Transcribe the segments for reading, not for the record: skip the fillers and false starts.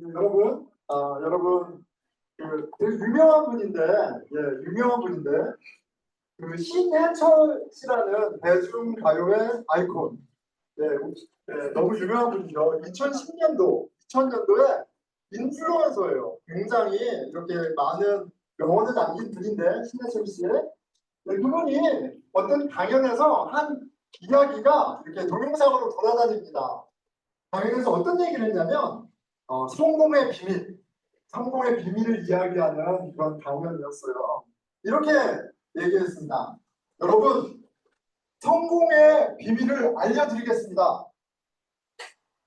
여러분, 되게 유명한 분인데, 유명한 분인데, 신해철 씨라는 대중가요의 아이콘, 너무 유명한 분이죠. 2010년도에 인플루언서예요. 굉장히 이렇게 많은 명언을 남긴 분인데, 신해철 씨의. 그분이 어떤 강연에서 한 이야기가 이렇게 동영상으로 돌아다닙니다. 강연에서 어떤 얘기를 했냐면, 성공의 비밀, 성공의 비밀을 이야기하는 그런 강연이었어요. 이렇게 얘기했습니다. 여러분, 성공의 비밀을 알려드리겠습니다.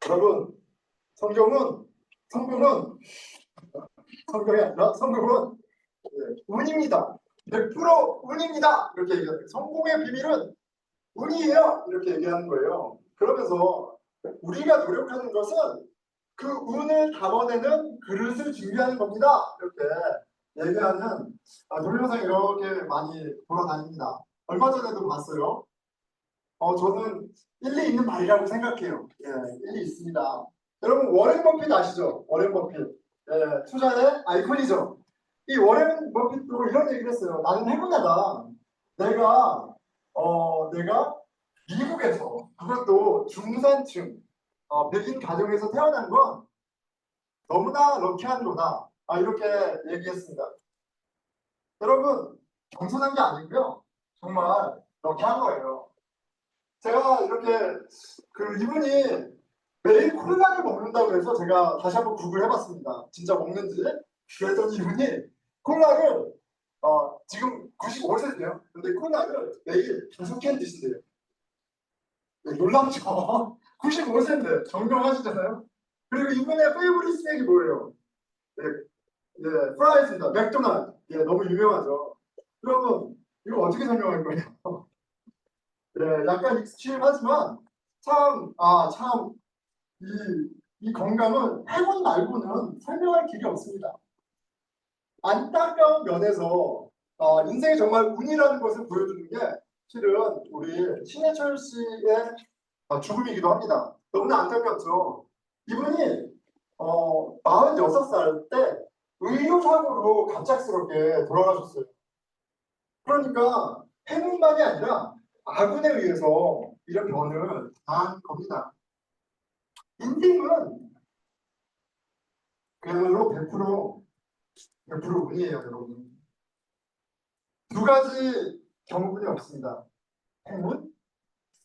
여러분, 성공은 성공이 아니라 성공은 운입니다. 100% 운입니다. 이렇게 얘기해요. 성공의 비밀은 운이에요. 이렇게 얘기하는 거예요. 그러면서 우리가 노력하는 것은 그 운을 담아내는 그릇을 준비하는 겁니다. 이렇게 얘기하는 동영상이 이렇게 많이 돌아다닙니다. 얼마 전에도 봤어요. 저는 일리 있는 말이라고 생각해요. 일리 있습니다. 여러분 워렌 버핏 아시죠? 워렌 버핏. 투자의 아이콘이죠. 이 워렌 버핏도 이런 얘기를 했어요. 나는 행운하다. 내가 미국에서 그것도 중산층 백인 가정에서 태어난 건 너무나 럭키한 거다. 이렇게 얘기했습니다. 여러분 겸손한 게 아니고요. 정말 럭키한 거예요. 제가 이렇게 이분이 매일 콜라를 먹는다고 해서 제가 다시 한번 구글 해봤습니다. 진짜 먹는지. 그랬더니 이분이 콜라를 지금 95세인데요. 근데 콜라를 매일 5캔 드신대요. 놀랍죠? 95세인데 정정하시잖아요. 그리고 이분의 페이보릿 스낵이 뭐예요? 프라이즈입니다. 맥도날드. 너무 유명하죠. 여러분 이거 어떻게 설명할 거예요? 약간 익스트림하지만 참 이 건강은 행운 말고는 설명할 길이 없습니다. 안타까운 면에서 인생이 정말 운이라는 것을 보여주는 게 실은 우리 신해철 씨의 죽음이기도 합니다. 너무나 안타깝죠. 이분이 46살 때 의료사고로 갑작스럽게 돌아가셨어요. 그러니까 행운만이 아니라 아군에 의해서 이런 변을 당한 겁니다. 인생은 그야말로 100% 운이에요, 여러분. 두 가지 경우뿐이 없습니다. 행운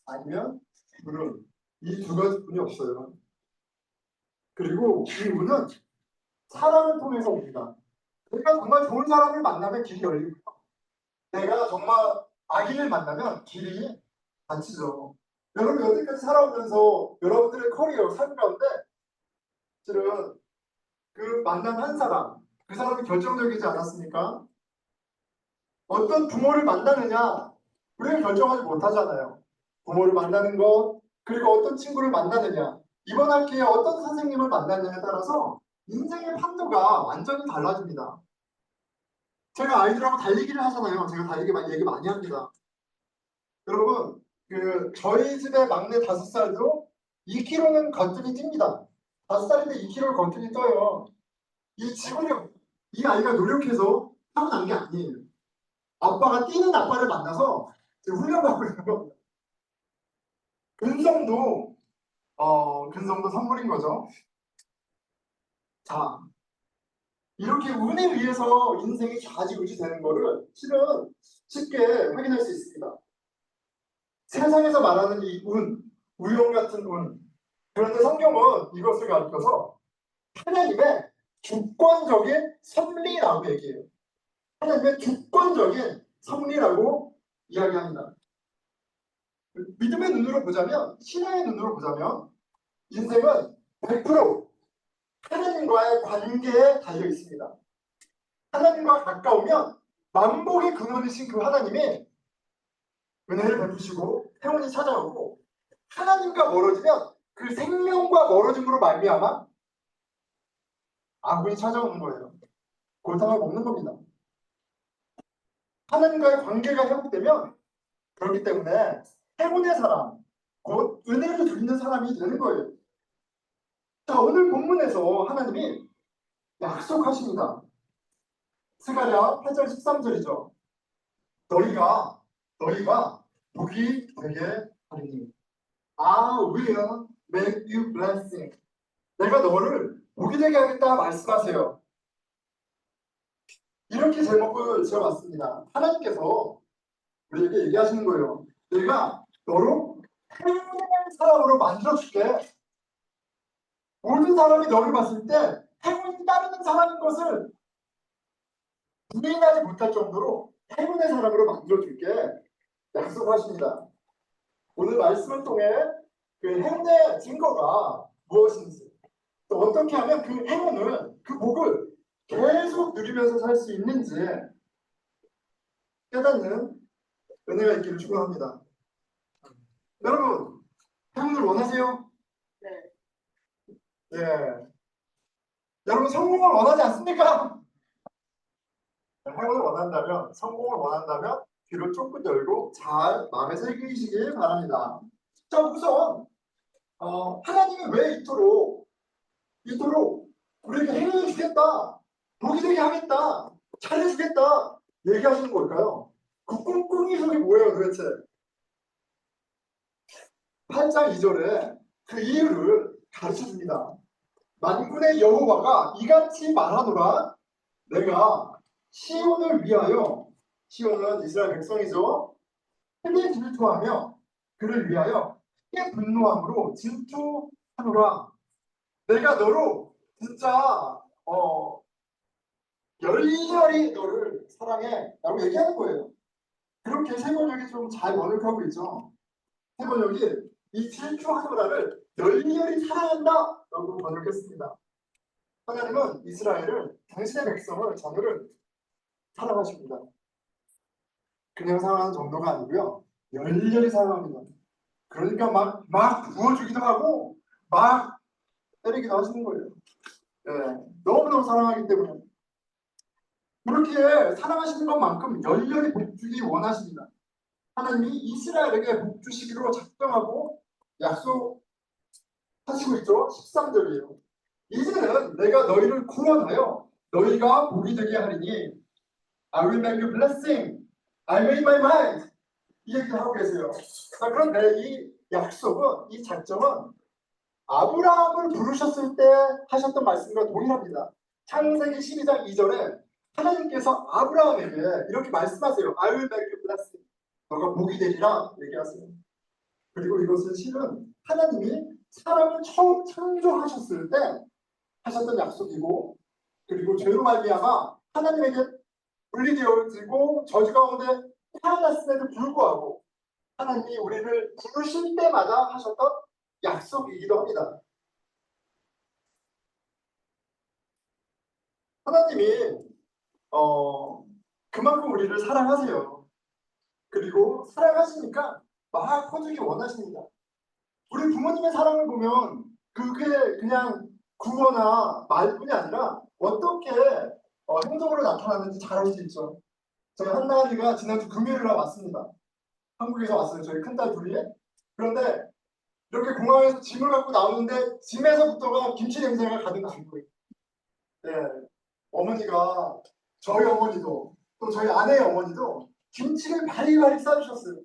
아니면 불운. 이 두 가지뿐이 없어요. 그리고 이 운은 사람을 통해서 옵니다. 내가 정말 좋은 사람을 만나면 길이 열리고요. 내가 정말 악인을 만나면 길이 닫히죠. 여러분 여태까지 살아오면서 여러분들의 커리어, 삶 가운데 실은 그 만난 한 사람, 그 사람이 결정적이지 않았습니까? 어떤 부모를 만나느냐, 우리가 결정하지 못하잖아요. 부모를 만나는 것, 그리고 어떤 친구를 만나느냐, 이번 학기에 어떤 선생님을 만나느냐에 따라서 인생의 판도가 완전히 달라집니다. 제가 아이들하고 달리기를 하잖아요. 제가 달리기 얘기 많이 합니다. 여러분, 저희 집의 막내 5살도 2km는 거뜬히 뜁니다. 5살인데 2km를 거뜬히 떠요. 이 지구력, 이 아이가 노력해서 타고난 게 아니에요. 아빠가 뛰는 아빠를 만나서 훈련받고 있는 겁니다. 근성도 선물인 거죠. 자, 이렇게 운에 의해서 인생이 좌지우지 되는 거를 실은 쉽게 확인할 수 있습니다. 세상에서 말하는 이 운, 우연 같은 운. 그런데 성경은 이것을 가르쳐서 하나님의 주권적인 섭리라고 얘기해요. 하나님의 주권적인 섭리라고 이야기합니다. 믿음의 눈으로 보자면, 신앙의 눈으로 보자면 인생은 100% 하나님과의 관계에 달려 있습니다. 하나님과 가까우면 만복의 근원이신 그 하나님이 은혜를 베푸시고 행운이 찾아오고, 하나님과 멀어지면 그 생명과 멀어짐으로 말미암아 악운이 찾아오는 거예요. 골탕을 먹는 겁니다. 하나님과의 관계가 회복되면, 그렇기 때문에 행운의 사람, 곧 은혜를 누리는 사람이 되는 거예요. 자, 오늘 본문에서 하나님이 약속하십니다. 스가랴 8절 13절이죠. 너희가 복이 되게 하리니 I will make you blessing. 내가 너를 복이 되게 하겠다 말씀하세요. 이렇게 제목을 지어봤습니다. 하나님께서 우리에게 얘기하시는 거예요. 내가 너로 행운의 사람으로 만들어줄게. 모든 사람이 너를 봤을 때 행운이 따르는 사람인 것을 부인하지 못할 정도로 행운의 사람으로 만들어줄게 약속하십니다. 오늘 말씀을 통해 그 행운의 증거가 무엇인지, 또 어떻게 하면 그 행운을, 그 복을 계속 누리면서 살 수 있는지 깨닫는 은혜가 있기를 축원합니다. 여러분, 행운을 원하세요? 네. 네. 여러분, 성공을 원하지 않습니까? 행운을 원한다면, 성공을 원한다면 귀를 쫑긋 열고 잘 마음에 새기시길 바랍니다. 자, 우선 하나님이 왜 이토록 우리에게 행운을 주겠다, 복이 되게 하겠다, 잘해주겠다 얘기하시는 걸까요? 그 꿍꿍이 속이 뭐예요 도대체? 8장 2절에 그 이유를 가르쳐줍니다. 만군의 여호와가 이같이 말하노라. 내가 시온을 위하여, 시온은 이스라엘 백성이죠, 크게 질투하며 그를 위하여 크게 분노함으로 질투하노라. 내가 너로 진짜 열렬히 너를 사랑해 라고 얘기하는 거예요. 그렇게 세 번역이 좀 잘 번역하고 있죠. 세 번역이 이 질투하노라를 열렬히 사랑한다 라고 번역했습니다. 하나님은 이스라엘을, 당신의 백성을, 자녀를 사랑하십니다. 그냥 사랑하는 정도가 아니고요, 열렬히 사랑합니다. 그러니까 막 부어주기도 하고 막 때리기도 하시는 거예요. 네, 너무너무 사랑하기 때문에. 그렇게 사랑하시는 것만큼 열렬히 복주기 원하십니다. 하나님이 이스라엘에게 복주시기로 작정하고 약속하시고 있죠. 13절이에요. 이제는 내가 너희를 구원하여 너희가 복이 되게 하리니 I will make you blessing. I made my mind. 이 얘기를 하고 계세요. 자, 그런데 이 약속은, 이 작정은 아브라함을 부르셨을 때 하셨던 말씀과 동일합니다. 창세기 12장 2절에 하나님께서 아브라함에게 이렇게 말씀하세요. I will make you blessing. 너가 복이 되리라 얘기하세요. 그리고 이것은 실은 하나님이 사람을 처음 창조하셨을 때 하셨던 약속이고, 그리고 죄로 말미암아 하나님에게 분리되어지고 저주 가운데 태어났음에도 불구하고 하나님이 우리를 부르실 때마다 하셨던 약속이기도 합니다. 하나님이 그만큼 우리를 사랑하세요. 그리고 사랑하시니까 막 퍼주기 원하십니다. 우리 부모님의 사랑을 보면 그게 그냥 구어나 말뿐이 아니라 어떻게 행동으로 나타나는지 잘 알 수 있죠. 저희 한나은이가 지난주 금요일날 왔습니다. 한국에서 왔어요. 저희 큰딸 둘이. 그런데 이렇게 공항에서 짐을 갖고 나오는데 짐에서부터가 김치 냄새가 가득 나는 거예요. 네. 어머니가, 저희 어머니도 또 저희 아내의 어머니도 김치를 바리바리 싸주셨어요.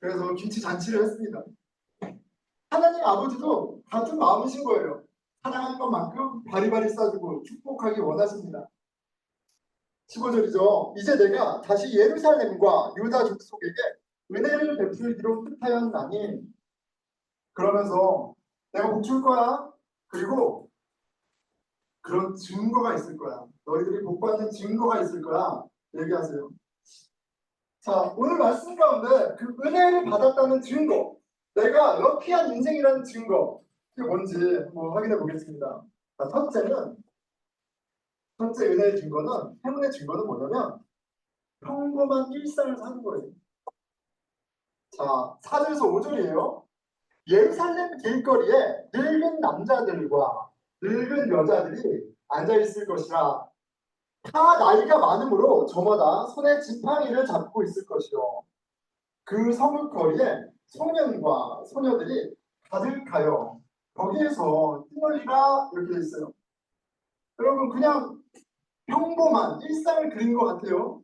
그래서 김치 잔치를 했습니다. 하나님 아버지도 같은 마음이신 거예요. 사랑하는 것만큼 바리바리 싸주고 축복하기 원하십니다. 15절이죠. 이제 내가 다시 예루살렘과 유다 족속에게 은혜를 베풀기로 뜻하였나니, 그러면서 내가 복 줄 거야. 그리고 그런 증거가 있을 거야. 너희들이 복 받는 증거가 있을 거야. 얘기하세요. 자, 오늘 말씀 가운데 그 은혜를 받았다는 증거, 내가 럭키한 인생이라는 증거, 그게 뭔지 한번 확인해 보겠습니다. 자, 첫째 은혜의 증거는, 행운의 증거는 뭐냐면 평범한 일상을 사는 거예요. 자, 4절에서 5절이에요. 예루살렘 길거리에 늙은 남자들과 늙은 여자들이 앉아있을 것이라. 다 나이가 많으므로 저마다 손에 지팡이를 잡고 있을 것이요. 그 성읍 거리에 소년과 소녀들이 가득하여 거기에서 띠널리가 이렇게 돼 있어요. 여러분 그냥 평범한 일상을 그린 것 같아요.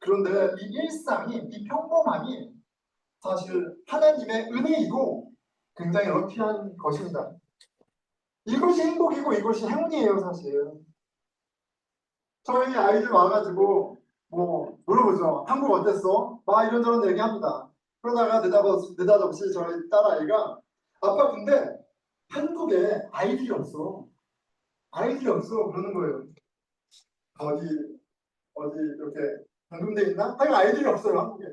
그런데 이 일상이, 이 평범함이 사실 하나님의 은혜이고 굉장히 럭키한 것입니다. 이것이 행복이고 이것이 행운이에요, 사실. 저희 아이들 와가지고 뭐 물어보죠. 한국 어땠어? 막 이런저런 얘기합니다. 그러다가 느닷없이 저희 딸아이가 아빠 근데 한국에 아이들이 없어. 아이들이 없어. 그러는 거예요. 어디 이렇게 방금돼 있나? 하여간 아이들이 없어요, 한국에.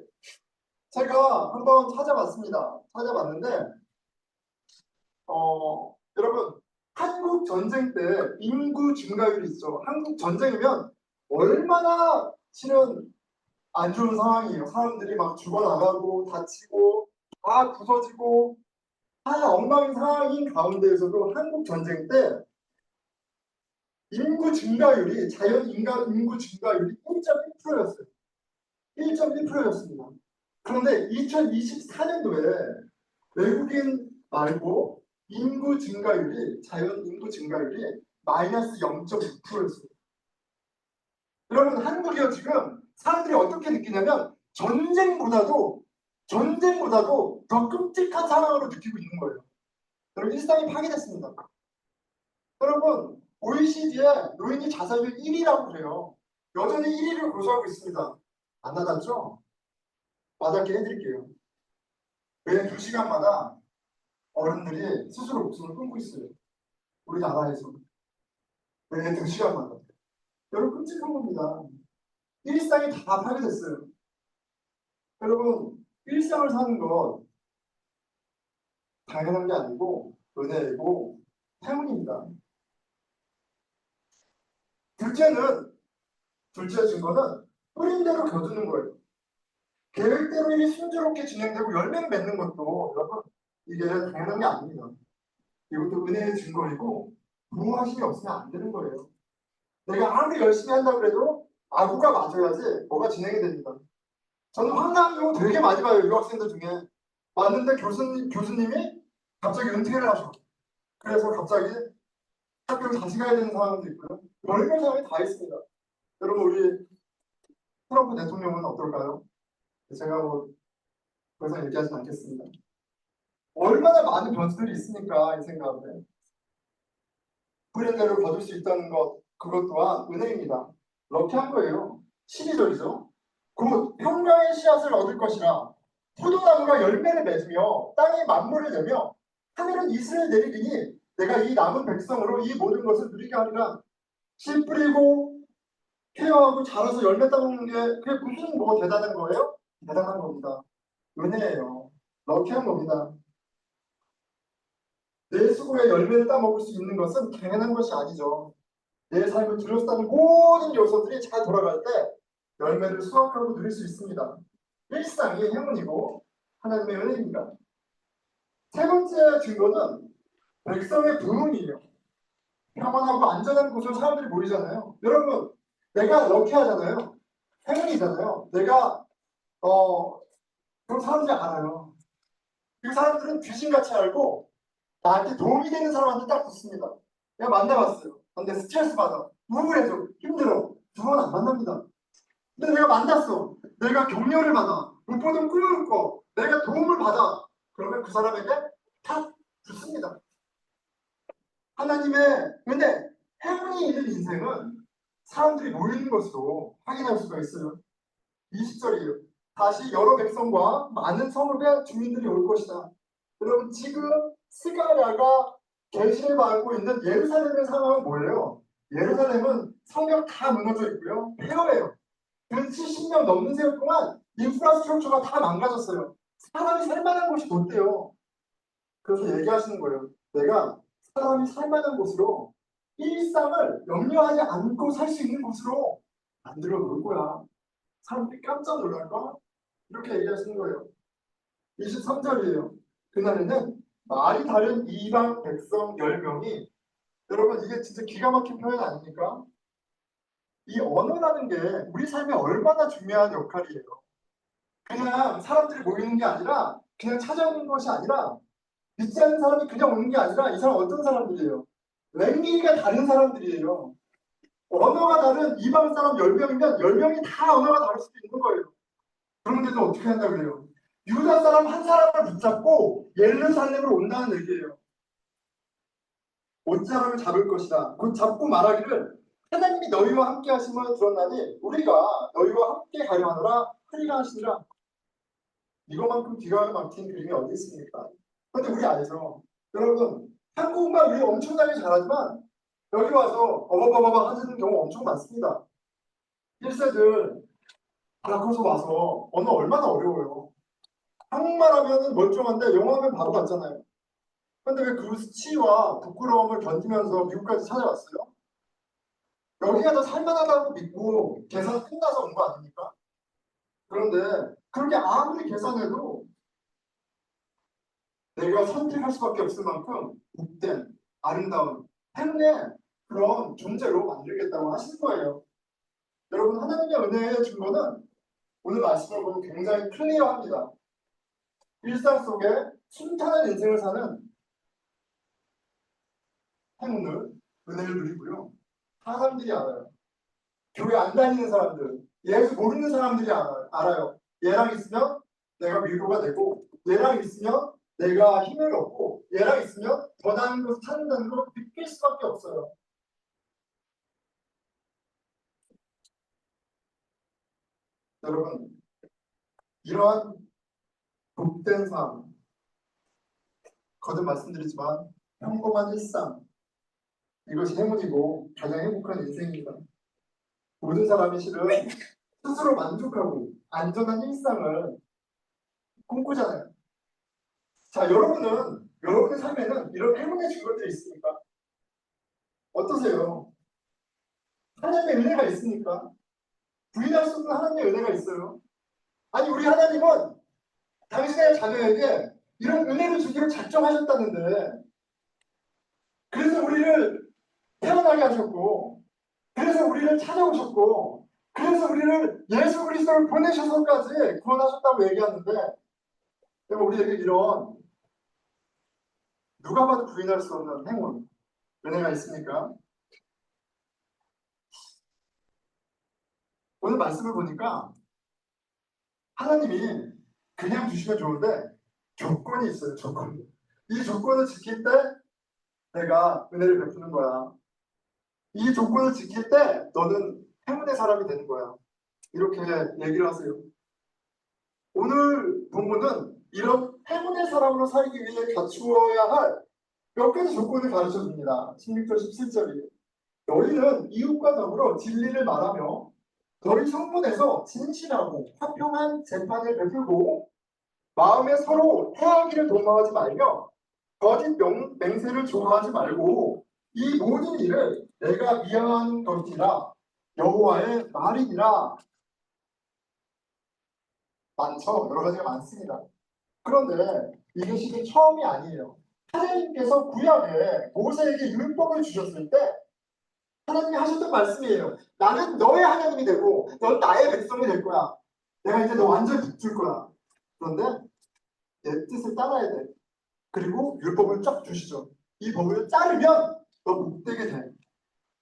제가 한번 찾아봤습니다. 찾아봤는데 여러분 한국 전쟁 때 인구 증가율이 있죠. 한국 전쟁이면 얼마나 실은 안 좋은 상황이에요. 사람들이 막 죽어나가고 다치고 다 부서지고 다 엉망인 상황인 가운데에서도 한국 전쟁 때 인구 증가율이 자연 인구 증가율이 1.1%였어요. 1.1%였습니다. 그런데 2024년도에 외국인 말고 인구 증가율이 자연 인구 증가율이 마이너스 0.6%였어요. 여러분 한국이요 지금 사람들이 어떻게 느끼냐면 전쟁보다도 더 끔찍한 상황으로 느끼고 있는 거예요. 여러분 일상이 파괴됐습니다. 여러분 OECD에 노인이 자살률 1위라고 그래요. 여전히 1위를 고수하고 있습니다. 안 나갔죠? 와닿게 해드릴게요. 매일 2시간마다 어른들이 스스로 목숨을 끊고 있어요. 우리나라에서. 매일 2시간마다. 여러분 끔찍한 겁니다. 일상이 다 파괴됐어요. 여러분 일상을 사는 건 당연한 게 아니고 은혜이고 행운입니다. 둘째 증거는 뿌린 대로 거두는 거예요. 계획대로 일이 순조롭게 진행되고 열매를 맺는 것도 여러분 이게 당연한 게 아닙니다. 이것도 은혜의 증거이고 부응하심이 없으면 안 되는 거예요. 내가 아무리 열심히 한다고 해도 아구가 맞아야지 뭐가 진행이 됩니다. 저는 황당한 경우 되게 많이 봐요. 유학생들 중에. 왔는데 교수님이 갑자기 은퇴를 하셔. 그래서 갑자기 학교를 다시 가야 되는 상황도 있고요. 별별 상황이 다 있습니다. 여러분 우리 트럼프 대통령은 어떨까요? 제가 더 이상 얘기하진 않겠습니다. 얼마나 많은 변수들이 있으니까 이 생각에 뿌린 대로 거둘 수 있다는 것 그것 또한 은혜입니다. 럭키한 거예요. 12절이죠. 곧 평강의 씨앗을 얻을 것이라 포도나무가 열매를 맺으며 땅이 만물을 내며 하늘은 이슬을 내리리니 내가 이 남은 백성으로 이 모든 것을 누리게 하리라. 씨 뿌리고 케어하고 자라서 열매 따먹는 게 그게 무슨 뭐 대단한 거예요? 대단한 겁니다. 은혜예요. 럭키한 겁니다. 내 수고의 열매를 따먹을 수 있는 것은 당연한 것이 아니죠. 내 삶을 둘러싸는 모든 요소들이 잘 돌아갈 때 열매를 수확하고 누릴 수 있습니다. 일상이 행운이고 하나님의 은혜입니다. 세 번째 증거는 백성의 부흥이에요. 평안하고 안전한 곳으로 사람들이 모이잖아요. 여러분, 내가 럭키하잖아요. 행운이잖아요. 내가 그런 사람들이 알아요. 그 사람들은 귀신같이 알고 나한테 도움이 되는 사람한테 딱 붙습니다. 내가 만나봤어요. 근데 스트레스 받아. 우울해져. 힘들어. 두 번 안 만납니다. 근데 내가 만났어. 내가 격려를 받아. 못 보던 꿈을 꿔. 내가 도움을 받아. 그러면 그 사람에게 탁 붙습니다. 하나님의 근데 행운이 있는 인생은 사람들이 모이는 것으로 확인할 수가 있어요. 20절이에요. 다시 여러 백성과 많은 성읍의 주민들이 올 것이다. 여러분 지금 스가랴가 계시를 받고 있는 예루살렘의 상황은 뭐예요? 예루살렘은 성벽 다 무너져 있고요. 폐허해요. 근 70년 넘는 세월 동안 인프라스트럭처가 다 망가졌어요. 사람이 살만한 곳이 못 돼요. 그래서 얘기하시는 거예요. 내가 사람이 살만한 곳으로 일상을 염려하지 않고 살 수 있는 곳으로 만들어 놓을 거야. 사람들이 깜짝 놀랄까? 이렇게 얘기하시는 거예요. 23절이에요. 그날에는 말이 다른 이방 백성 10명이 여러분 이게 진짜 기가 막힌 표현 아닙니까? 이 언어라는 게 우리 삶에 얼마나 중요한 역할이에요. 그냥 사람들이 모이는 게 아니라 그냥 찾아오는 것이 아니라 믿지 않는 사람이 그냥 오는 게 아니라 이 사람 어떤 사람들이에요? 랭귀가 다른 사람들이에요. 언어가 다른 이방 사람 10명이면 10명이 다 언어가 다를 수도 있는 거예요. 그런데도 어떻게 한다 그래요? 유다 사람 한 사람을 붙잡고 예루살렘으로 온다는 얘기예요. 온 사람을 잡을 것이다. 곧 잡고 말하기를 하나님이 너희와 함께 하심을 들었나니 우리가 너희와 함께 가려 하노라 하리라 하시니라. 이거만큼 기가 막힌 그림이 어디 있습니까? 근데 우리 알죠. 여러분 한국말 우리 엄청나게 잘하지만 여기 와서 어버버버버 하시는 경우 엄청 많습니다. 1세들 바라커서 와서 언어 얼마나 어려워요. 한국말 하면 멀쩡한데 영어 하면 바보 같잖아요. 근데 왜 그 수치와 부끄러움을 견디면서 미국까지 찾아왔어요? 여기가 더 살만하다고 믿고 계산 끝나서 온 거 아닙니까? 그런데 그렇게 아무리 계산해도 내가 선택할 수밖에 없을 만큼 복된 아름다운 행운의 그런 존재로 만들겠다고 하시는 거예요. 여러분 하나님의 은혜의 증거는 오늘 말씀을 보면 굉장히 클리어합니다. 일상 속에 순탄한 인생을 사는 행운을 은혜를 누리고요. 사람들이 알아요. 교회 안 다니는 사람들, 예수 모르는 사람들이 알아요. 얘랑 있으면 내가 위로가 되고, 얘랑 있으면 내가 힘을 얻고, 얘랑 있으면 더 나은 곳을 찾는다는 걸 느낄 수밖에 없어요. 여러분, 이러한 복된 삶, 거듭 말씀드리지만 평범한 일상, 이것이 행운이고 가장 행복한 인생입니다. 모든 사람이 실은 스스로 만족하고 안전한 일상을 꿈꾸잖아요. 자, 여러분의 삶에는 이런 행운의 증거들이 있습니까? 어떠세요? 하나님의 은혜가 있습니까? 부인할 수 없는 하나님의 은혜가 있어요. 아니, 우리 하나님은 당신의 자녀에게 이런 은혜를 주기로 작정하셨다는데, 그래서 우리를 태어나게 하셨고, 그래서 우리를 찾아오셨고, 그래서 우리를 예수 그리스도를 보내셔서까지 구원하셨다고 얘기하는데, 우리에게 이런 누가 봐도 부인할 수 없는 행운, 은혜가 있습니까? 오늘 말씀을 보니까 하나님이 그냥 주시면 좋은데 조건이 있어요. 조건이. 이 조건을 지킬 때 내가 은혜를 베푸는 거야. 이 조건을 지킬 때 너는 행운의 사람이 되는 거야. 이렇게 얘기를 하세요. 오늘 본문은 이런 행운의 사람으로 살기 위해 갖추어야 할 몇 가지 조건을 가르쳐 줍니다. 16절 17절이에요. 너희는 이웃과 더불어 진리를 말하며 너희 성문에서 진실하고 화평한 재판을 베풀고 마음에 서로 해하기를 도모하지 말며 거짓 맹세를 좋아하지 말고 이 모든 일을 내가 미행한 것이라 여호와의 말이니라. 많죠. 여러 가지가 많습니다. 그런데 이게 지금 처음이 아니에요. 하나님께서 구약에 모세에게 율법을 주셨을 때 하나님이 하셨던 말씀이에요. 나는 너의 하나님이 되고 넌 나의 백성이 될 거야. 내가 이제 너 완전히 붙들 거야. 그런데 내 뜻을 따라야 돼. 그리고 율법을 쫙 주시죠. 이 법을 따르면 너 못되게 돼.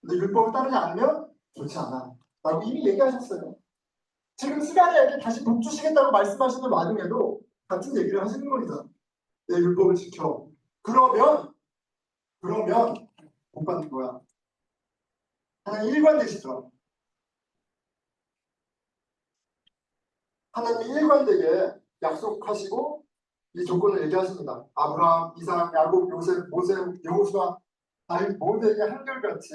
근데 율법을 따르지 않으면 좋지 않아. 라고 이미 얘기하셨어요. 지금 시간에 다시 복 주시겠다고 말씀하시는 와중에도 같은 얘기를 하시는 겁니다. 내 율법을 지켜. 그러면 복 받는 거야. 하나님 일관되시죠. 하나님이 일관되게 약속하시고 이 조건을 얘기하십니다. 아브라함, 이삭, 야곱, 요셉, 모세, 여호수아 다윗 모두에게 한결같이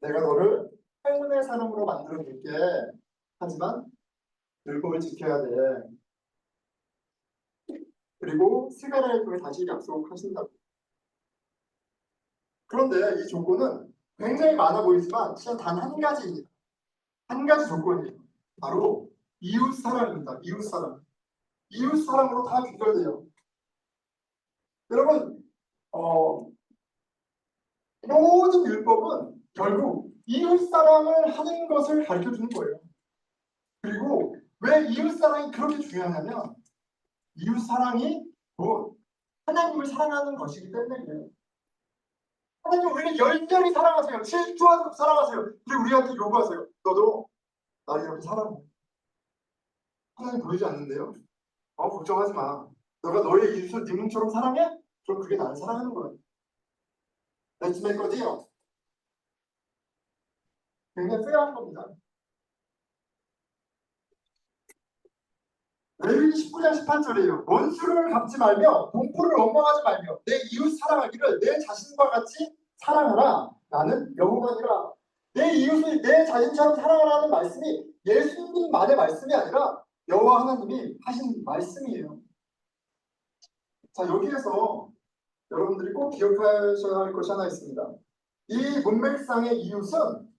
내가 너를 행운의 사람으로 만들어 줄게. 하지만 율법을 지켜야 돼. 그리고 스가랴를 통해 다시 약속하신다고. 그런데 이 조건은 굉장히 많아 보이지만 실은 단 한 가지입니다. 한 가지 조건이에요. 바로 이웃 사랑입니다. 이웃 사랑. 이웃 사랑으로 다 귀결돼요. 여러분, 모든 율법은 결국 이웃 사랑을 하는 것을 가르쳐 주는 거예요. 그리고 왜 이웃 사랑이 그렇게 중요하냐면 이웃 사랑이 뭐 하나님을 사랑하는 것이기 때문에 그래요. 하나님 우리를 열렬히 사랑하세요. 질투하고 사랑하세요. 근데 우리한테 요구하세요. 너도 나를 이렇게 사랑해. 하나님 보이지 않는데요? 걱정하지 마. 너가 너의 이웃을 네 몸처럼 사랑해? 그럼 그게 나를 사랑하는 거야. 내 거지요. 굉장히 쎄한 겁니다. 레위기 19장 18절이에요. 원수를 갚지 말며 동포를 원망하지 말며 내 이웃 사랑하기를 내 자신과 같이 사랑하라. 나는 여호와니라. 내 이웃을 내 자신처럼 사랑하라는 말씀이 예수님만의 말씀이 아니라 여호와 하나님이 하신 말씀이에요. 자, 여기에서 여러분들이 꼭 기억하셔야 할 것이 하나 있습니다. 이 문맥상의 이웃은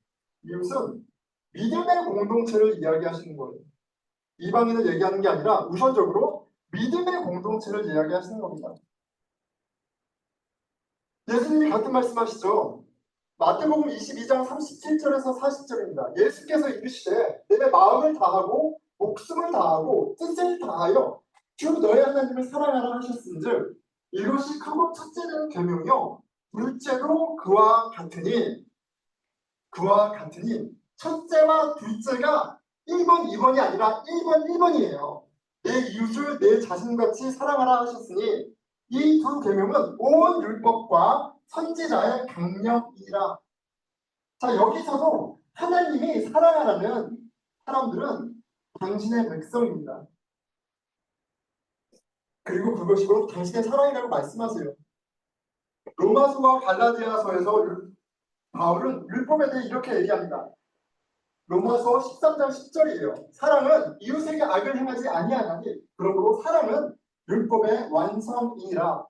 믿음의 공동체를 이야기하시는 거예요. 이방인을 얘기하는 게 아니라 우선적으로 믿음의 공동체를 이야기하시는 겁니다. 예수님이 같은 말씀하시죠. 마태복음 22장 37절에서 40절입니다. 예수께서 이르시되 내 마음을 다하고 목숨을 다하고 뜻을 다하여 주 너의 하나님을 사랑하라 하셨은즉 이것이 크고 첫째는 계명이요 둘째도 그와 같으니 첫째와 둘째가 1번, 2번이 아니라 1번, 1번이에요. 내 이웃을 내 자신같이 사랑하라 하셨으니 이 두 계명은 온 율법과 선지자의 강령이라. 자, 여기서도 하나님이 사랑하라는 사람들은 당신의 백성입니다. 그리고 그것이 곧 당신의 사랑이라고 말씀하세요. 로마서와 갈라디아서에서 바울은 율법에 대해 이렇게 얘기합니다. 로마서 13장 10절이에요. 사랑은 이웃에게 악을 행하지 아니하나니 그러므로 사랑은 율법의 완성이니라.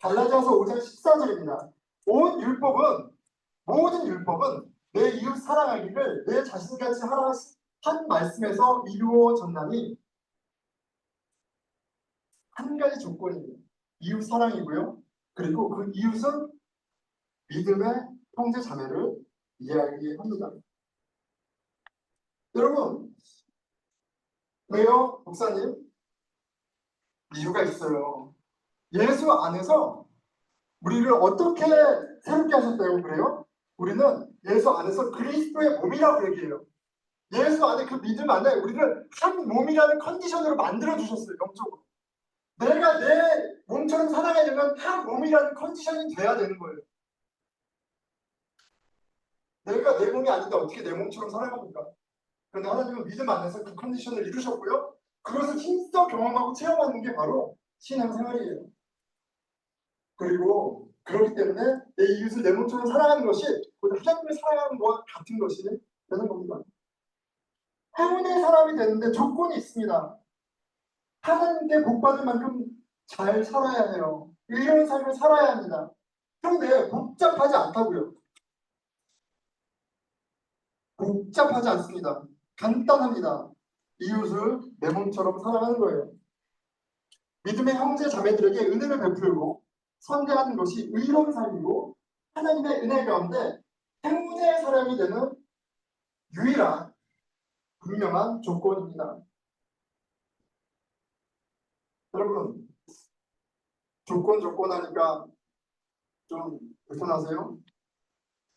갈라디아서 5장 14절입니다. 모든 율법은 내 이웃 사랑하기를 내 자신같이 하라 한 말씀에서 이루어졌나니 한 가지 조건입니다. 이웃 사랑이고요. 그리고 그 이웃은 믿음의 형제 자매를 이야기합니다. 여러분, 왜요? 목사님? 이유가 있어요. 예수 안에서 우리를 어떻게 새롭게 하셨다고 그래요? 우리는 예수 안에서 그리스도의 몸이라고 얘기해요. 예수 안에 그 믿음 안에 우리를 한 몸이라는 컨디션으로 만들어 주셨어요. 영적으로. 내가 내 몸처럼 살아가려면 한 몸이라는 컨디션이 돼야 되는 거예요. 내가 내 몸이 아닌데 어떻게 내 몸처럼 살아갑니까? 그런데 하나님은 믿음 안에서 그 컨디션을 이루셨고요. 그것을 힘써 경험하고 체험하는 게 바로 신앙생활이에요. 그리고 그렇기 때문에 내 이웃을 내 몸처럼 사랑하는 것이 하나님을 사랑하는 것과 같은 것이 되는 겁니다. 행운의 사람이 되는데 조건이 있습니다. 하나님께 복받을 만큼 잘 살아야 해요. 의로운 삶을 살아야 합니다. 그런데 복잡하지 않다고요. 복잡하지 않습니다. 간단합니다. 이웃을 내 몸처럼 사랑하는 거예요. 믿음의 형제 자매들에게 은혜를 베풀고 선대하는 것이 의로운 삶이고 하나님의 은혜 가운데 행운의 사람이 되는 유일한 분명한 조건입니다. 여러분, 조건 하니까 좀 불편하세요?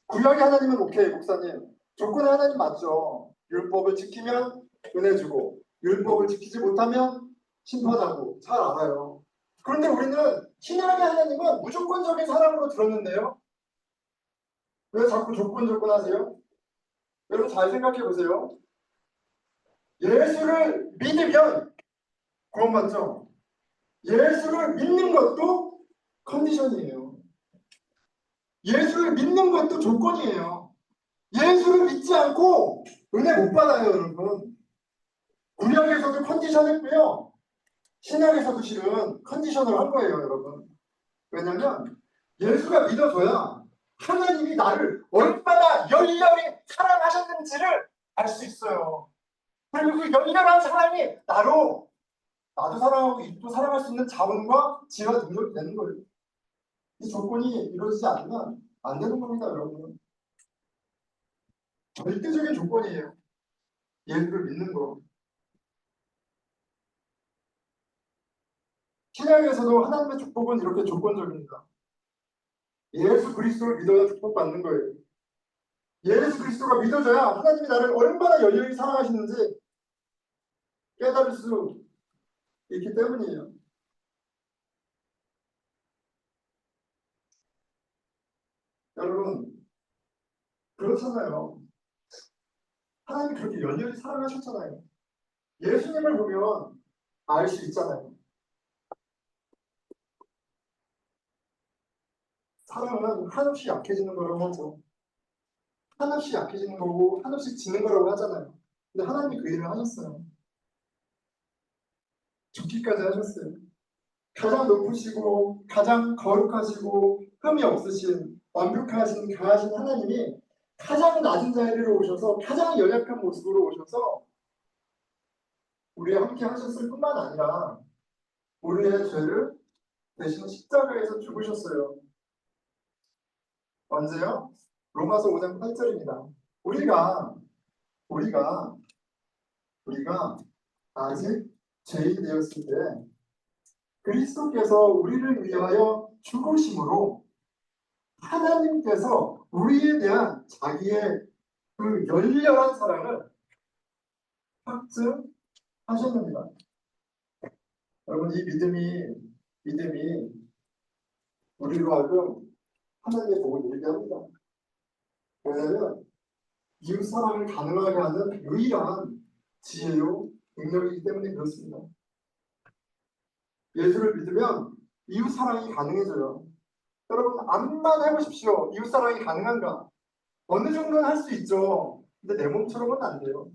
구약의 하나님은 오케이, 목사님. 조건의 하나님 맞죠? 율법을 지키면 은혜 주고 율법을 지키지 못하면 심판하고 잘 알아요. 그런데 우리는 신약의 하나님은 무조건적인 사랑으로 들었는데요. 왜 자꾸 조건 하세요? 여러분 잘 생각해 보세요. 예수를 믿으면 구원받죠. 예수를 믿는 것도 컨디션이에요. 예수를 믿는 것도 조건이에요. 예수를 믿지 않고 은혜 못 받아요, 여러분. 구약에서도 컨디션했고요. 신약에서도 실은 컨디션을 한 거예요, 여러분. 왜냐면 예수가 믿어줘야 하나님이 나를 얼마나 열렬히 사랑하셨는지를 알 수 있어요. 그리고 그 열렬한 사랑이 나도 사랑하고 이도 사랑할 수 있는 자원과 지혜와 능력이 되는 거예요. 이 조건이 이루어지지 않으면 안 되는 겁니다, 여러분. 절대적인 조건이에요. 예수를 믿는 거. 신약에서도 하나님의 축복은 이렇게 조건적입니다. 예수 그리스도를 믿어야 축복받는 거예요. 예수 그리스도가 믿어져야 하나님이 나를 얼마나 열렬히 사랑하시는지 깨달을 수 있기 때문이에요. 여러분, 그렇잖아요. 하나님이 그렇게 열렬히 사랑하셨잖아요. 예수님을 보면 알 수 있잖아요. 사랑은 한없이 약해지는 거라고 하죠. 한없이 약해지는 거고 한없이 지는 거라고 하잖아요. 근데 하나님이 그 일을 하셨어요. 죽기까지 하셨어요. 가장 높으시고 가장 거룩하시고 흠이 없으신 완벽하신 강하신 하나님이 가장 낮은 자리로 오셔서 가장 연약한 모습으로 오셔서 우리와 함께 하셨을 뿐만 아니라 우리의 죄를 대신 십자가에서 죽으셨어요. 언제요? 로마서 5장 8절입니다. 우리가 아직 죄인이 되었을 때 그리스도께서 우리를 위하여 죽으심으로 하나님께서 우리에 대한 자기의 그 열렬한 사랑을 확증하셨습니다. 여러분, 이 믿음이 우리로 하여금 하나님의 복을 누리게 합니다. 왜냐하면 이웃 사랑을 가능하게 하는 유일한 지혜요 능력이기 때문에 그렇습니다. 예수를 믿으면 이웃 사랑이 가능해져요. 여러분, 암만 해보십시오. 이웃 사랑이 가능한가? 어느 정도는 할 수 있죠. 근데 내 몸처럼은 안 돼요.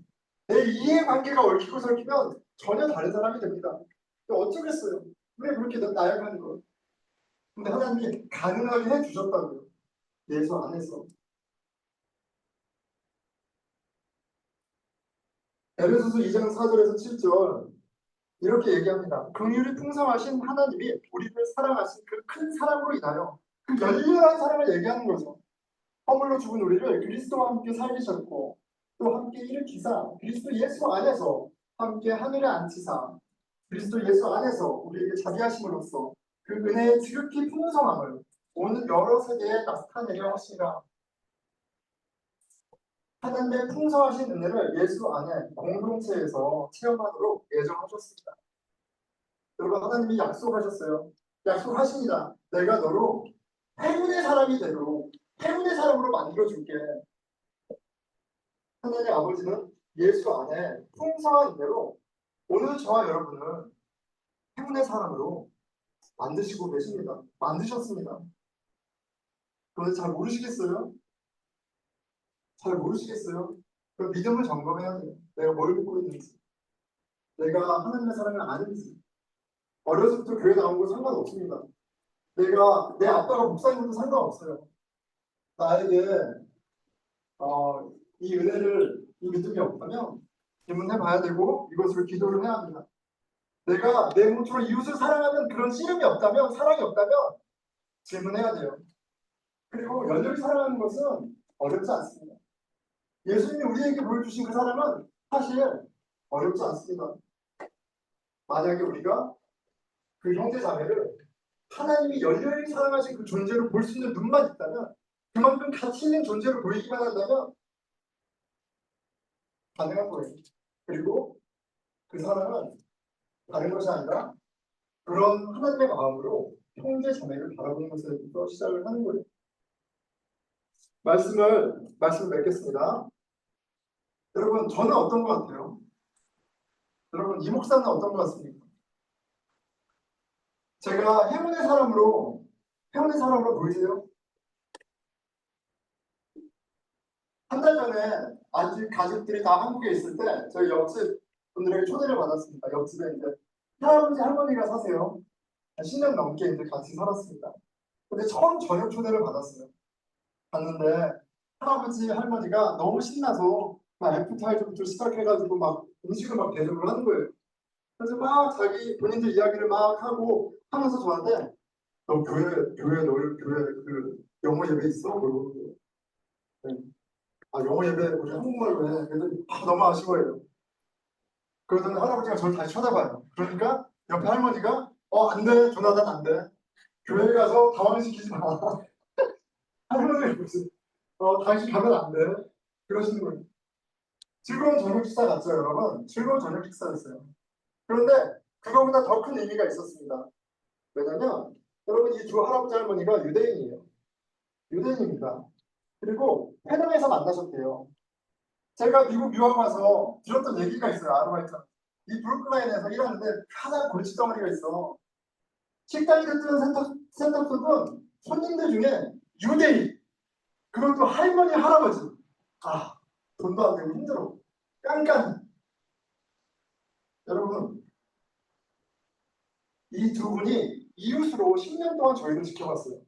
내 이해관계가 얽히고 설키면 전혀 다른 사람이 됩니다. 어쩌겠어요? 왜 그렇게 나약한 거? 근데 하나님이 가능하게 해주셨다고요. 예수 안에서. 에베소서 2장 4절에서 7절 이렇게 얘기합니다. 긍휼이 풍성하신 하나님이 우리를 사랑하신 그 큰 사랑으로 인하여 그 열렬한 사랑을 얘기하는 거죠. 허물로 죽은 우리를 그리스도와 함께 살리셨고 또 함께 일으키사 그리스도 예수 안에서 함께 하늘에 앉히사 그리스도 예수 안에서 우리에게 자비하심으로써 그 은혜의 지극히 풍성함을 오는 여러 세대에 나타내려 하시라. 하나님의 풍성하신 은혜를 예수 안에 공동체에서 체험하도록 예정하셨습니다. 여러분, 하나님이 약속하셨어요. 약속하십니다. 내가 너로 행운의 사람이 되도록 행운의 사람으로 만들어줄게. 하나님 아버지는 예수 안에 풍성한 은혜로 오늘 저와 여러분을 행운의 사람으로 만드시고 계십니다. 만드셨습니다. 그런데 잘 모르시겠어요? 잘 모르시겠어요? 그 믿음을 점검해야 돼요. 내가 뭘 믿고 있는지. 내가 하나님의 사랑을 아는지. 어려서부터 교회 나온 거 상관없습니다. 내 아빠가 목사인 것도 상관없어요. 나에게 이 은혜를, 이 믿음이 없다면 질문해 봐야 되고 이것으로 기도를 해야 합니다. 내가 내 몸처럼 이웃을 사랑하는 그런 씨름이 없다면, 사랑이 없다면 질문해야 돼요. 그리고 열렬히 사랑하는 것은 어렵지 않습니다. 예수님이 우리에게 보여주신 그 사랑은 사실 어렵지 않습니다. 만약에 우리가 그 형제 자매를 하나님이 열렬히 사랑하신 그 존재로 볼 수 있는 눈만 있다면, 그만큼 가치 있는 존재로 보이기만 한다면 가능한 거예요. 그리고 그 사랑은 다른 것이 아니라 그런 하나님의 마음으로 형제 자매를 바라보는 것에서 시작을 하는 거예요. 말씀을 맺겠습니다. 여러분, 저는 어떤 것 같아요? 여러분, 이 목사는 어떤 것 같습니까? 제가 행운의 사람으로 보이세요? 한 달 전에 아직 가족들이 다 한국에 있을 때 저희 옆집 분들에게 초대를 받았습니다. 옆집에 이제 할아버지 할머니가 사세요. 10년 넘게 이제 같이 살았습니다. 근데 처음 저녁 초대를 받았어요. 갔는데 할아버지 할머니가 너무 신나서 막 애프타이저부터 시작해가지고 막 음식을 막 대접을 하는 거예요. 그래서 막 자기 본인들 이야기를 막 하고 하면서 저한테 너 교회 그 영어 예배 있어? 그러고 네. 영어 예배 우리 한국말로 해. 그랬더니 너무 아쉬워해요. 그러더니 할아버지가 저를 다시 쳐다봐요. 그러니까 옆에 할머니가 안 돼. 조나단 안 돼. 교회 가서 당황시키지 마. 할머니 무슨 당신 가면 안 돼. 그러시는 거예요. 즐거운 저녁 식사 같죠, 여러분? 즐거운 저녁 식사였어요. 그런데 그거보다 더 큰 의미가 있었습니다. 왜냐면 여러분 이 두 할아버지 할머니가 유대인이에요. 유대인입니다. 그리고 회당에서 만나셨대요. 제가 미국 유학 와서 들었던 얘기가 있어요. 아르바이트. 이 브루클라인에서 일하는데 하나 골칫덩어리가 있어. 식당이 됐든 세탁소든 손님들 중에 유대인, 그것도 할머니, 할아버지. 돈도 안 되고 힘들어. 깐깐. 여러분, 이 두 분이 이웃으로 10년 동안 저희를 지켜봤어요.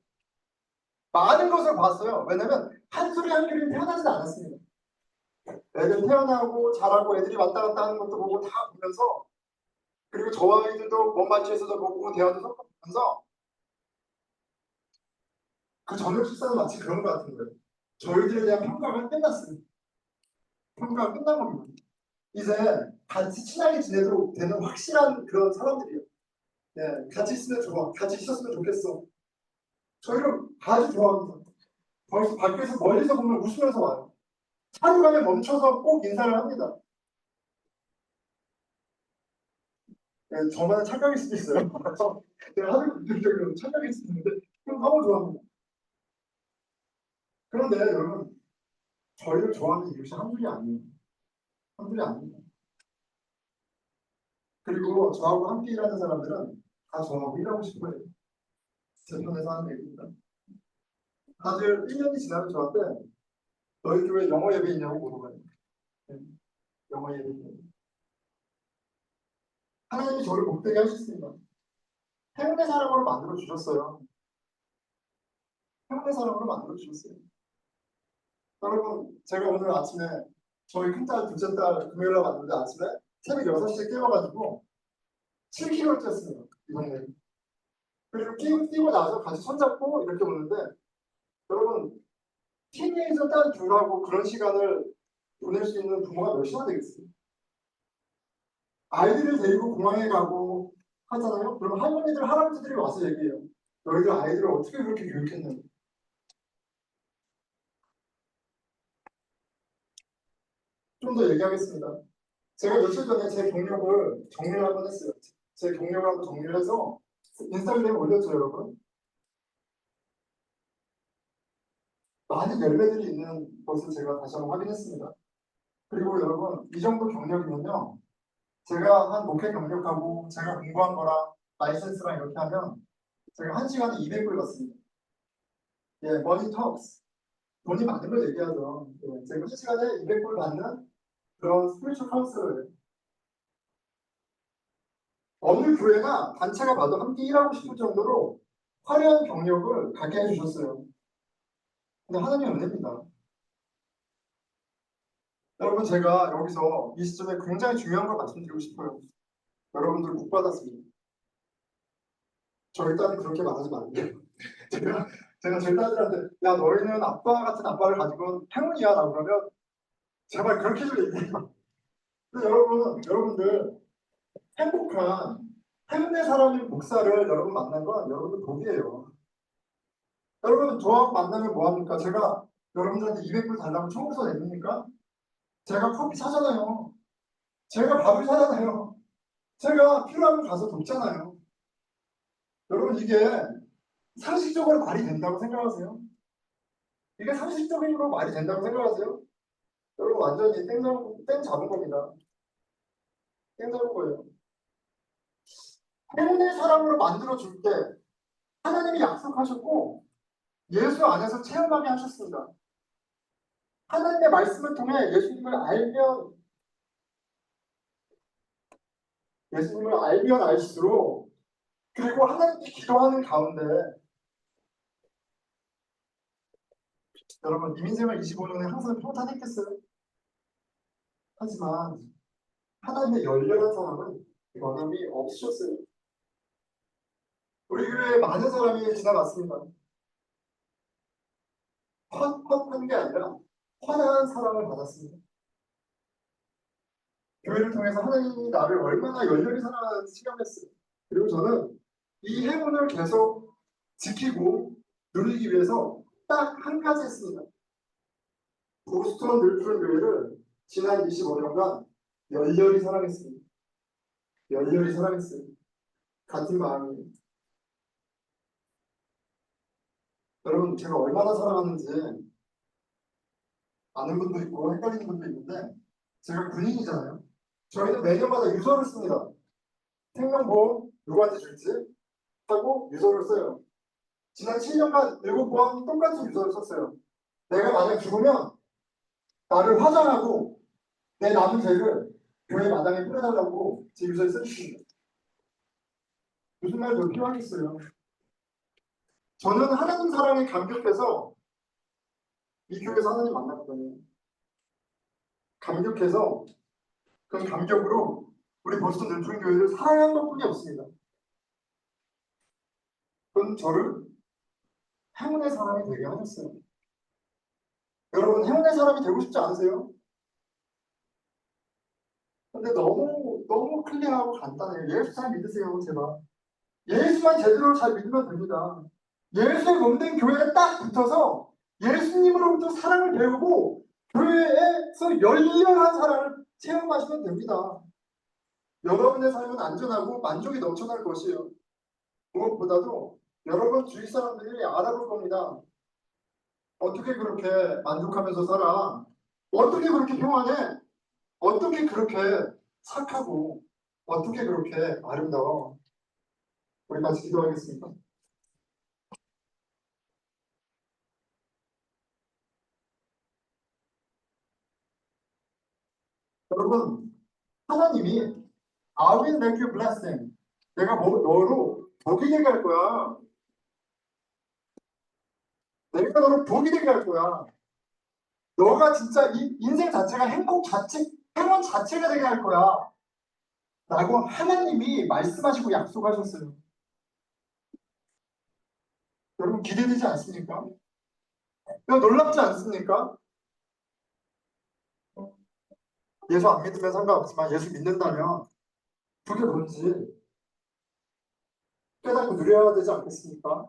많은 것을 봤어요. 왜냐면 한 소리 한 소리 태어나지 않았습니다. 애들 태어나고 자라고 애들이 왔다 갔다 하는 것도 보고 다 보면서, 그리고 저와 아이들도 먼 마치에서도 보고 대화도 섞으면서 그 저녁 식사는 마치 그런 것 같은 거예요. 저희들에 대한 평가가 끝났어요. 평가가 끝난 겁니다. 이제 같이 친하게 지내도록 되는 확실한 그런 사람들이에요. 네, 같이 있으면 좋아. 같이 있었으면 좋겠어. 저희를 아주 좋아합니다. 벌써 밖에서 멀리서 보면 웃으면서 와요. 차로 가면 멈춰서 꼭 인사를 합니다. 네, 저만 착각일 수도 있어요. 제가 하는 분들적으로 착각일 수도 있는데 그럼 너무 좋아합니다. 그런데 여러분, 저희를 좋아하는 이웃이 한둘이 아니에요. 한둘이 아닙니다. 그리고 저하고 함께 일하는 사람들은 다 저하고 일하고 싶어요. 제 편에서 하는 얘기입니다. 다들 1년이 지나면 저한테 너희 교회 영어 예배 있냐고 물어봐요. 네, 영어 예배 있냐고. 하나님이 저를 못되게 하셨습니다. 행운의 사람으로 만들어 주셨어요. 행운의 사람으로 만들어 주셨어요. 여러분, 제가 오늘 아침에 저희 큰딸, 둘째 딸 금요일날 왔는데 아침에 새벽 6시에 깨워가지고 7kg를 쪘습니다. 이 동네. 그리고 뛰고 나서 같이 손잡고 이렇게 오는데, 여러분, 티네이저 딸 둘하고 그런 시간을 보낼 수 있는 부모가 몇이나 되겠어요? 아이들을 데리고 공항에 가고 하잖아요. 그럼 할머니들, 할아버지들이 와서 얘기해요. 너희들 아이들을 어떻게 그렇게 교육했는지. 좀 더 얘기하겠습니다. 제가 며칠 전에 제 경력을 정리를 한번 했어요. 제 경력을 한번 정리를 해서 인스타그램에 올렸죠, 여러분. 많은 열매들이 있는 것을 제가 다시 한번 확인했습니다. 그리고 여러분, 이 정도 경력이면요, 제가 한 목회 경력하고 제가 공부한 거랑 라이센스랑 이렇게 하면 제가 1시간에 200불 받습니다. 예, money talks. 돈이 많은 걸 얘기하죠. 예, 제가 1시간에 200불 받는 그런 스피리추얼 카운슬러예요. 어느 교회나 단체가 봐도 함께 일하고 싶을 정도로 화려한 경력을 갖게 해주셨어요. 근데 하나님 은혜입니다. 여러분, 제가 여기서 이 시점에 굉장히 중요한 걸 말씀드리고 싶어요. 여러분들 복 받았습니다. 저희 딸은 그렇게 말하지 말게요. 제가 제 딸들한테 야, 너희는 아빠 같은 아빠를 가지고 행운이야 라고 그러면 제발 그렇게 좀 얘기해요. 근데 여러분들 행복한 행운의 사람인 목사를 여러분 만난 건 여러분들 복이에요. 여러분 저하고 만나면 뭐합니까? 제가 여러분들한테 200불 달라고 청구서 내립니까? 제가 커피 사잖아요. 제가 밥을 사잖아요. 제가 필요하면 가서 돕잖아요. 여러분, 이게 상식적으로 말이 된다고 생각하세요? 이게 상식적으로 말이 된다고 생각하세요? 여러분, 완전히 땡 잡은 겁니다. 땡 잡은 거예요. 행운의 사람으로 만들어줄 때 하나님이 약속하셨고 예수 안에서 체험하게 하셨습니다. 하나님의 말씀을 통해 예수님을 알면 알수록, 그리고 하나님께 기도하는 가운데, 여러분 이민생활 25년에 항상 평탄했겠어요? 하지만 하나님의 열렬한 사랑은 변함이 없으셨어요. 우리 교회에 많은 사람이 지나갔습니다. 헛헛한 게 아니라 환한 사랑을 받았습니다. 교회를 통해서 하나님이 나를 얼마나 열렬히 사랑하는지 체험했어요. 그리고 저는 이 행운을 계속 지키고 누리기 위해서 딱 한 가지 했습니다. 보스턴 늘푸른 교회를 지난 25년간 열렬히 사랑했습니다. 열렬히 사랑했어요. 같은 마음이에요. 여러분, 제가 얼마나 사랑하는지 아는 분도 있고 헷갈리는 분도 있는데, 제가 군인이잖아요. 저희는 매년마다 유서를 씁니다. 생명보험 누구한테 줄지 하고 유서를 써요. 지난 7년간 7번 똑같은 유서를 썼어요. 내가 만약 죽으면 나를 화장하고 내 남은 죄를 교회 마당에 뿌려달라고 제 유서에 써주십니다. 무슨 말 더 필요하겠어요? 저는 하나님 사랑에 감격해서 이 교회에서 하나님 만났거든요. 감격해서 그 감격으로 우리 보스턴 늘푸른 교회를 사랑한 것뿐이 없습니다. 그건 저를 행운의 사람이 되게 하셨어요. 여러분, 행운의 사람이 되고 싶지 않으세요? 근데 너무 클리어하고 간단해요. 예수 잘 믿으세요, 제발. 예수만 제대로 잘 믿으면 됩니다. 예수의 몸된 교회에 딱 붙어서 예수님으로부터 사랑을 배우고 교회에서 열렬한 사랑을 체험하시면 됩니다. 여러분의 삶은 안전하고 만족이 넘쳐날 것이에요. 무엇보다도 여러분 주위 사람들이 알아볼 겁니다. 어떻게 그렇게 만족하면서 살아? 어떻게 그렇게 평안해? 어떻게 그렇게 착하고 어떻게 그렇게 아름다워? 우리 같이 기도하겠습니다. 여러분, 하나님이 I will make you blessing. 내가 너로 복이 되게 할 거야. 내가 너로 복이 되게 할 거야. 너가 진짜 이 인생 자체가 행운 자체가 되게 할 거야. 라고 하나님이 말씀하시고 약속하셨어요. 여러분 기대되지 않습니까? 놀랍지 않습니까? 예수 안 믿으면 상관없지만 예수 믿는다면 그게 뭔지 깨닫고 누려야 되지 않겠습니까?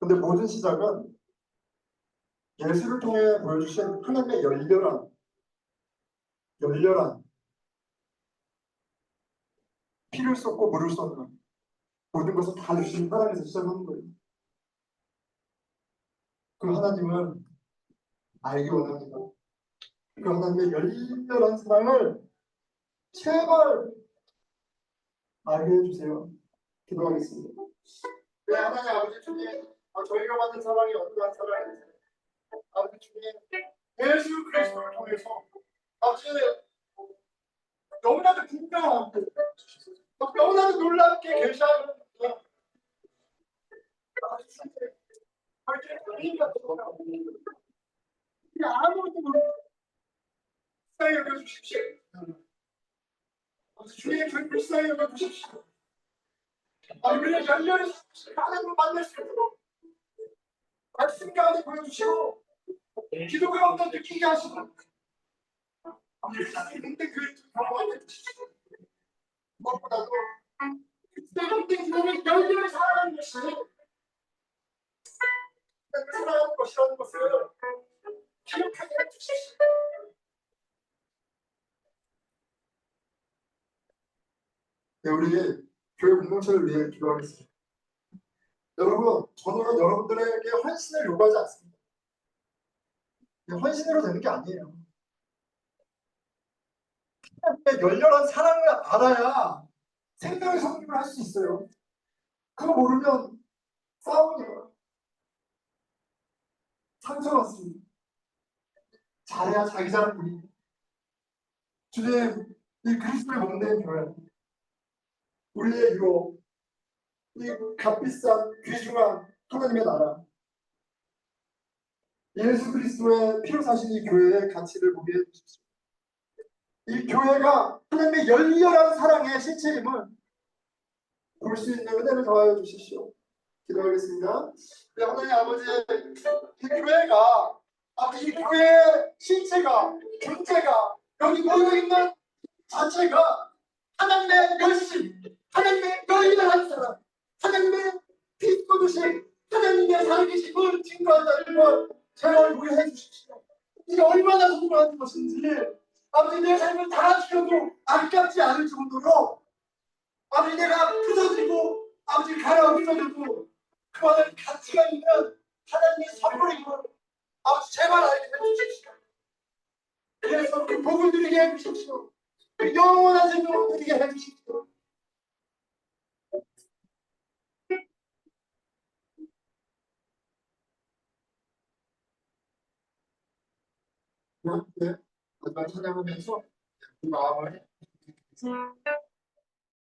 근데 모든 시작은 예수를 통해 보여주신 하나님의 열렬한 피를 쏟고 물을 쏟는 모든 것을 다 주신 하나님에서 시작하는 거예요. 그 하나님을 알기 원합니다. 그 하나님의 열렬한 사랑을 제발 알게 해주세요. 기도하겠습니다. 네, 하나님 아버지 주님, 저희가 받는 사랑이 어떠한 사랑인지 아버지 주님, 예수 그리스도를 통해서 아버지 너무나도 분명하고 너무나도 놀랍게 계시하는 아버지 주님, 우리 아무것도 모르는 사랑에 여겨주십시오. 아버지 주님, 저희 불쌍히 여겨주십시오. 우리가 열렬히 하나님을 만날 수 있도록 말씀 가운데 보여주시고 기도가 어떤 느끼게 하시고 근데 그 경험을 해주시고 무엇보다도 그때 힘든 교회를 열렬히 사랑하는 것이 사랑하는 것이라는 것을 기억하게 해주십시오. 네, 우리 교회 공동체를 위해 기도하겠습니다. 여러분, 저는 여러분들에게 헌신을 요구하지 않습니다. 헌신으로 되는 게 아니에요. 열렬한 사랑을 알아야 생명의 성립을 할 수 있어요. 그거 모르면 싸우니까 상처받습니다. 잘해야 자기 자랑뿐이. 주님, 이 그리스도의 몸된 교회, 우리의 유업, 이 값비싼 귀중한 하나님의 나라, 예수 그리스도의 피로 사신 이 교회의 가치를 보게 해주십시오. 이 교회가 하나님의 열렬한 사랑의 실체임을 볼 수 있는 은혜를 더하여 주십시오. 기도하겠습니다. 네, 하나님 아버지, 이 교회가 이 교회의 실체가 존재가 여기 모여있는 자체가 하나님의 열심, 하나님의 열렬한 사랑, 하나님의 빛 거두신 하나님의 살아계심을 증거하는 걸 제 얼굴에 해주십시오. 이게 얼마나 소중한 것인지 아버지 내 삶을 다 주셔도 아깝지 않을 정도로 아버지 내가 부서지고 아버지 가라앉혀져도 그만한 가치가 있는 하나님의 선물임을 아버지 제발 알게 해주십시오. 그래서 그 복을 누리게 해주십시오. 그 영원한 생명을 누리게 해주십시오. 네, 마지막 찬양하면서 이 마음을